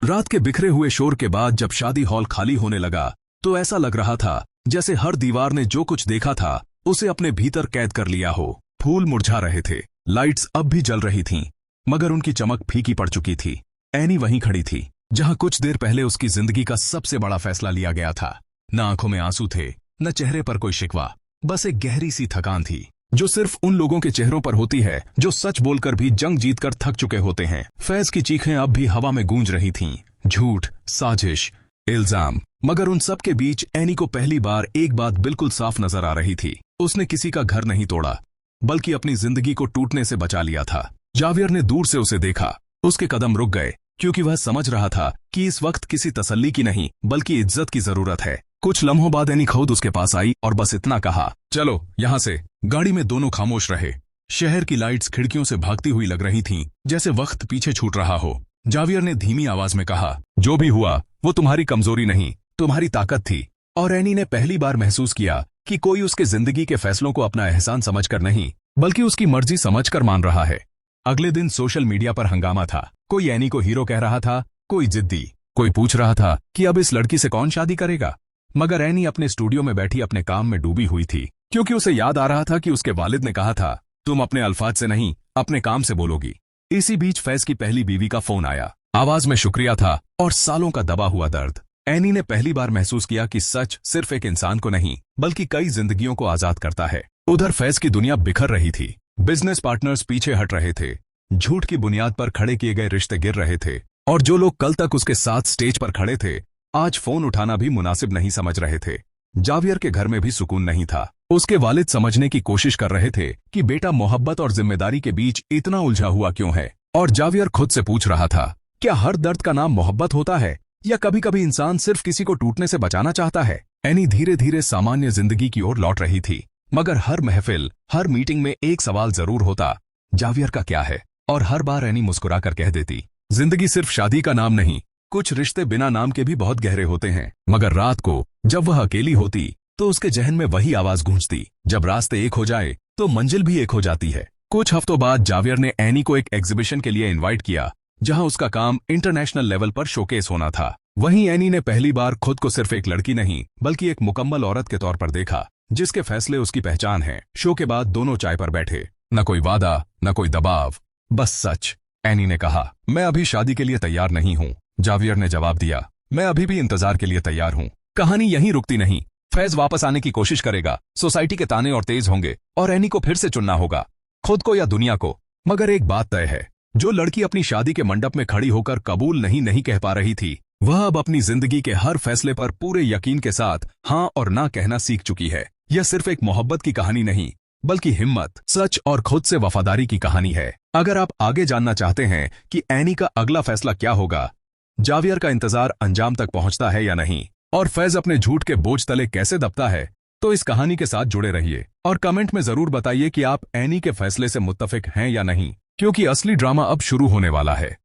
रात के बिखरे हुए शोर के बाद जब शादी हॉल खाली होने लगा तो ऐसा लग रहा था जैसे हर दीवार ने जो कुछ देखा था उसे अपने भीतर कैद कर लिया हो। फूल मुरझा रहे थे, लाइट्स अब भी जल रही थीं, मगर उनकी चमक फीकी पड़ चुकी थी। एनी वहीं खड़ी थी जहां कुछ देर पहले उसकी जिंदगी का सबसे बड़ा फैसला लिया गया था। न आंखों में आंसू थे, न चेहरे पर कोई शिकवा, बस एक गहरी सी थकान थी जो सिर्फ उन लोगों के चेहरों पर होती है जो सच बोलकर भी जंग जीतकर थक चुके होते हैं। फैज की चीखें अब भी हवा में गूंज रही थीं, झूठ, साजिश, इल्जाम, मगर उन सब के बीच एनी को पहली बार एक बात बिल्कुल साफ नजर आ रही थी। उसने किसी का घर नहीं तोड़ा, बल्कि अपनी जिंदगी को टूटने से बचा लिया था। जावियर ने दूर से उसे देखा, उसके कदम रुक गए, क्योंकि वह समझ रहा था कि इस वक्त किसी तसल्ली की नहीं बल्कि इज्जत की जरूरत है। कुछ लम्हों बाद एनी खुद उसके पास आई और बस इतना कहा, चलो यहां से। गाड़ी में दोनों खामोश रहे। शहर की लाइट्स खिड़कियों से भागती हुई लग रही थीं, जैसे वक्त पीछे छूट रहा हो। जावियर ने धीमी आवाज में कहा, जो भी हुआ वो तुम्हारी कमजोरी नहीं, तुम्हारी ताकत थी। और एनी ने पहली बार महसूस किया कि कोई उसके जिंदगी के फैसलों को अपना एहसान समझकर नहीं बल्कि उसकी मर्जी समझकर मान रहा है। अगले दिन सोशल मीडिया पर हंगामा था। कोई एनी को हीरो कह रहा था, कोई जिद्दी, कोई पूछ रहा था कि अब इस लड़की से कौन शादी करेगा। मगर एनी अपने स्टूडियो में बैठी अपने काम में डूबी हुई थी, क्योंकि उसे याद आ रहा था कि उसके वालिद ने कहा था, तुम अपने अल्फाज से नहीं अपने काम से बोलोगी। इसी बीच फैज की पहली बीवी का फोन आया। आवाज में शुक्रिया था और सालों का दबा हुआ दर्द। एनी ने पहली बार महसूस किया कि सच सिर्फ एक इंसान को नहीं बल्कि कई जिंदगियों को आजाद करता है। उधर फैज की दुनिया बिखर रही थी। बिजनेस पार्टनर्स पीछे हट रहे थे, झूठ की बुनियाद पर खड़े किए गए रिश्ते गिर रहे थे, और जो लोग कल तक उसके साथ स्टेज पर खड़े थे आज फोन उठाना भी मुनासिब नहीं समझ रहे थे। जावियर के घर में भी सुकून नहीं था। उसके वालिद समझने की कोशिश कर रहे थे कि बेटा मोहब्बत और जिम्मेदारी के बीच इतना उलझा हुआ क्यों है, और जावियर खुद से पूछ रहा था, क्या हर दर्द का नाम मोहब्बत होता है, या कभी कभी इंसान सिर्फ किसी को टूटने से बचाना चाहता है। एनी धीरे धीरे सामान्य जिंदगी की ओर लौट रही थी, मगर हर महफिल, हर मीटिंग में एक सवाल जरूर होता, जावियर का क्या है। और हर बार एनी मुस्कुराकर कह देती, जिंदगी सिर्फ शादी का नाम नहीं, कुछ रिश्ते बिना नाम के भी बहुत गहरे होते हैं। मगर रात को जब वह अकेली होती तो उसके जहन में वही आवाज गूंजती, जब रास्ते एक हो जाए तो मंजिल भी एक हो जाती है। कुछ हफ्तों बाद जावियर ने एनी को एक एग्जीबिशन के लिए इनवाइट किया, जहां उसका काम इंटरनेशनल लेवल पर शोकेस होना था। वहीं एनी ने पहली बार खुद को सिर्फ एक लड़की नहीं बल्कि एक मुकम्मल औरत के तौर पर देखा, जिसके फैसले उसकी पहचान है। शो के बाद दोनों चाय पर बैठे, न कोई वादा, न कोई दबाव, बस सच। एनी ने कहा, मैं अभी शादी के लिए तैयार नहीं हूँ। जावियर ने जवाब दिया, मैं अभी भी इंतजार के लिए तैयार हूँ। कहानी यहीं रुकती नहीं। फैज वापस आने की कोशिश करेगा, सोसाइटी के ताने और तेज होंगे, और एनी को फिर से चुनना होगा, खुद को या दुनिया को। मगर एक बात तय है, जो लड़की अपनी शादी के मंडप में खड़ी होकर कबूल नहीं कह पा रही थी, वह अब अपनी जिंदगी के हर फैसले पर पूरे यकीन के साथ हाँ और ना कहना सीख चुकी है। यह सिर्फ एक मोहब्बत की कहानी नहीं बल्कि हिम्मत, सच और खुद से वफादारी की कहानी है। अगर आप आगे जानना चाहते हैं कि एनी का अगला फैसला क्या होगा, जावियर का इंतजार अंजाम तक पहुंचता है या नहीं, और फैज अपने झूठ के बोझ तले कैसे दबता है, तो इस कहानी के साथ जुड़े रहिए और कमेंट में जरूर बताइए कि आप एनी के फैसले से मुत्तफिक हैं या नहीं, क्योंकि असली ड्रामा अब शुरू होने वाला है।